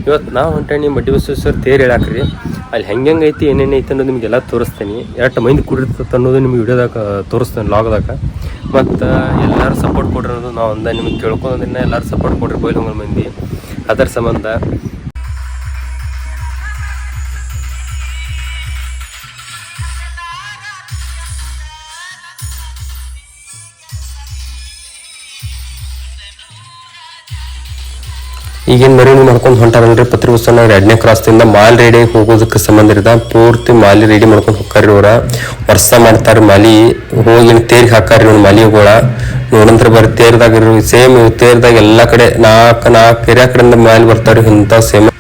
ಇವತ್ತು ನಾವು ಹೊಂಟೇನಿ ಮಡ್ಡಿ ಬಸವೇಶ್ವರ ತೇರು ಹೇಳಾಕ್ರಿ. ಅಲ್ಲಿ ಹೆಂಗೆ ಐತಿ ಏನೇನು ಐತೆ ಅನ್ನೋದು ನಿಮಗೆಲ್ಲ ತೋರಿಸ್ತೀನಿ. ಎಷ್ಟು ಮಂದಿ ಕೂಡಿರ್ತದೆ ಅನ್ನೋದು ನಿಮ್ಗೆ ವಿಡಿಯೋದಾಗ ತೋರಿಸ್ತೇನೆ, ಲಾಗ್ದಾಗ. ಮತ್ತು ಎಲ್ಲರೂ ಸಪೋರ್ಟ್ ಕೊಡ್ರಿ ಅನ್ನೋದು ನಾವು ನಿಮಗೆ ಕೇಳ್ಕೊಂಡ್ರೆ ಎಲ್ಲರೂ ಸಪೋರ್ಟ್ ಕೊಡ್ರಿ ಬೈಲೊಂಗಲ್ ಮಂದಿ. ಅದರ ಸಂಬಂಧ ಈಗೇನು ಮೆರವಣಿಗೆ ಮಾಡ್ಕೊಂಡು ಹೊಂಟಾರಲ್ರಿ ಪತ್ರಿ ಉತ್ಸವ 2ನೇ ಕ್ರಾಸ್ದಿಂದ ಮಾಲ್ ರೆಡಿ ಹೋಗೋದಕ್ಕೆ ಸಂಬಂಧ ಇರದ ಪೂರ್ತಿ ಮಾಲಿ ರೆಡಿ ಮಾಡ್ಕೊಂಡು ಹೋಗ್ತಾರ್ರಿ. ಅವ್ರ ವರ್ಷ ಮಾಡ್ತಾರೆ ಮಾಲಿ ಹೋಗಿ ತೇರಿಗೆ ಹಾಕಾರಿ ಅವ್ರು ಮಾಲಿಗಳ ನೋಡಂತ್ರ ಬರೀ ತೇರ್ದಾಗ ಸೇಮ್ ತೇರ್ದಾಗ ಎಲ್ಲಾ ಕಡೆ ನಾಲ್ಕು ಕೆರೆ ಕಡೆಯಿಂದ ಮಾಲಿ ಬರ್ತಾವ್ರಿ ಇಂಥ ಸೇಮ್.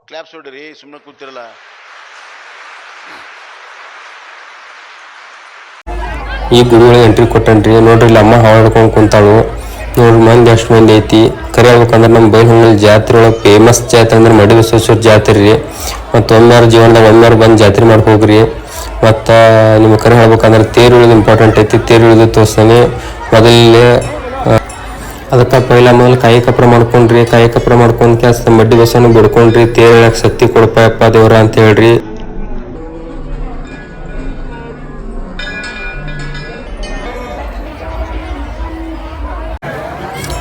ಕ್ಲಾಪ್ಸ್ ಹೊಡ್ರಿ, ಸುಮ್ಮನೆ ಕೂತಿರಲ್ಲ. ಈ ಗುಡಿ ಒಳಗೆ ಎಂಟ್ರಿ ಕೊಟ್ಟನ್ರಿ. ನೋಡ್ರಿ ಇಲ್ಲಿ ಅಮ್ಮ ಹಾಡ್ಕೊಂಡು ಕುಂತಾಳು. ನೋಡ್ರಿ ಮಂದಿ ಅಷ್ಟು ಮಂದಿ ಐತಿ. ಕರೆ ಹೇಳ್ಬೇಕಂದ್ರೆ ನಮ್ಮ ಬೈಲಹೊಂಗಲ ಜಾತ್ರೆ ಒಳಗೆ ಫೇಮಸ್ ಜಾತ್ರೆ ಅಂದ್ರೆ ಮಡ್ಡಿ ಬಸವೇಶ್ವರ ಜಾತ್ರೆ ರೀ. ಮತ್ತು ಒಮ್ಮೆಯಾರು ಜೀವನದಾಗ ಒಮ್ಮೆಯಾರು ಬಂದು ಜಾತ್ರೆ ಮಾಡಿ ಹೋಗ್ರಿ. ಮತ್ತು ನಿಮ್ಗೆ ಕರೆ ಹೇಳ್ಬೇಕಂದ್ರೆ ತೇರು ಇಳಿದು ಇಂಪಾರ್ಟೆಂಟ್ ಐತಿ. ತೇರು ಇಳಿದು ತೋರಿಸ್ತಾನೆ ಮೊದಲೇ. ಅದಕ್ಕೆ ಮೊದಲು ಕಾಯಿ ಕಪ್ರ ಮಾಡ್ಕೊಂಡ್ರಿ. ಕಾಯಿ ಕಪ್ರ ಮಾಡ್ಕೊಂಡು ಕೆಲಸ ಮಡ್ಡಿ ಬಸವನ್ನ ಬಿಡ್ಕೊಂಡ್ರಿ. ತೇರು ಹೇಳಕ್ಕೆ ಶಕ್ತಿ ಕೊಡಪ್ಪ ಅಪ್ಪ ದೇವ್ರ ಅಂತ ಹೇಳ್ರಿ.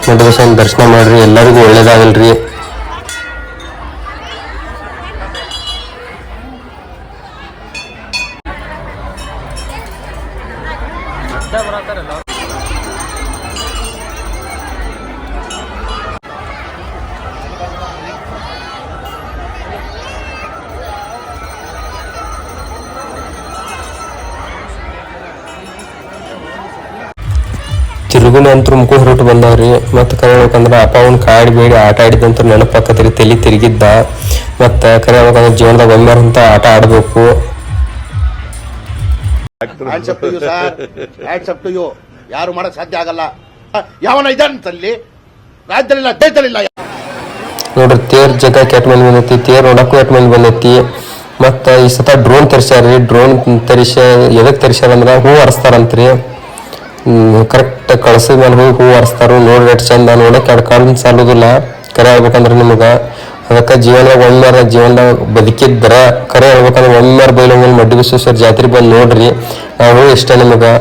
ಮಡ್ಡಿ ಬಸವನ್ನ ದರ್ಶನ ಮಾಡ್ರಿ, ಎಲ್ಲರಿಗೂ ಒಳ್ಳೇದಾಗಲ್ರಿ. ತಿರುಗುಣಿ ಅಂತೂ ಮುಖ ಹೊರಟು ಬಂದವ್ರಿ. ಮತ್ತು ಕರೆ ಹೇಳ್ಬೇಕಂದ್ರೆ ಅಪ್ಪ ಅವ್ನು ಕಾಡಿ ಬೇಡಿ ಆಟ ಆಡಿದಂತ ನೆನಪಾಕತ್ರಿ. ತಲೆ ತಿರುಗಿದ್ದ. ಮತ್ತು ಕರೆ ಹೇಳ್ಬೇಕಂದ್ರೆ ಜೀವನದಾಗ ಒಮ್ಮೆಯಾರು ಅಂತ ಆಟ ಆಡಬೇಕು. ಯಾರು ಮಾಡಕ್ ಸಾಧ್ಯ ಆಗಲ್ಲ. ಯಾವನ ಇದಂತಲ್ಲಿ ರಾಜ್ಯದಲ್ಲಿಲ್ಲ, ದೇಶದಲ್ಲಿಲ್ಲ. ನೋಡ್ರಿ ತೇರ್ ಜಗ ಕೆಟ್ಟ ಮಂದಿ ಬಂದೈತಿ. ತೇರ್ ನೋಡಕ್ಕೂ ಕೆಟ್ಟ ಮಂದಿ ಬಂದೈತಿ. ಮತ್ತು ಈ ಸತ ಡ್ರೋನ್ ತರಿಸ್ಯಾರ್ರಿ. ಡ್ರೋನ್ ಎದಕ್ಕೆ ತರಿಸ್ಯಾರಂದ್ರೆ ಹೂ ಹರಿಸ್ತಾರಂತ್ರಿ. ಕರೆಕ್ಟ್ ಕಳಸದ ಮೇಲೆ ಹೋಗಿ ಹೂ ಹರಿಸ್ತಾರು. ನೋಡ್ರಿ ಎಷ್ಟು ಚಂದ, ನೋಡಕ್ಕೆ ಎರಡು ಕಾಲ ಸಾಲೋದಿಲ್ಲ ಕರೆ ಹೇಳ್ಬೇಕಂದ್ರೆ ನಿಮ್ಗೆ. ಅದಕ್ಕೆ ಜೀವನದಾಗ ಬದುಕಿದ್ರ ಕರೆ ಹೇಳ್ಬೇಕಂದ್ರೆ ಒಮ್ಮೆಯಾರು ಬೈಲಹೊಂಗಲ ಮಡ್ಡಿ ಬಸವೇಶ್ವರ ಜಾತ್ರೆ ಬಂದು ನೋಡ್ರಿ. ನಾವು ಇಷ್ಟ ನಿಮಗೆ.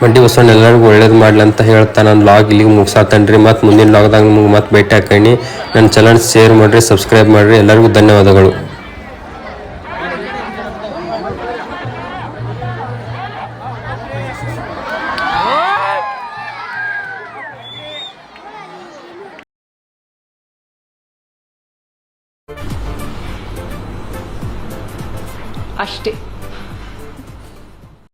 ಮಡ್ಡಿ ಬಸವಣ್ಣ ಎಲ್ಲರಿಗೂ ಒಳ್ಳೇದು ಮಾಡ್ಲಿ ಅಂತ ಹೇಳ್ತಾ ನಾನು ಲಾಗ್ ಇಲ್ಲಿಗೆ ಮುಗಿಸಾತನ್ರಿ. ಮತ್ತು ಮುಂದಿನ ಲಾಗ್ದಾಗ ನಿಮ್ಗೆ ಮತ್ತೆ ಭೇಟಿ ಹಾಕಣಿ. ನನ್ನ ಚಾನಲ್ ಶೇರ್ ಮಾಡಿರಿ, ಸಬ್ಸ್ಕ್ರೈಬ್ ಮಾಡಿರಿ. ಎಲ್ಲರಿಗೂ ಧನ್ಯವಾದಗಳು. ಅಷ್ಟೇ.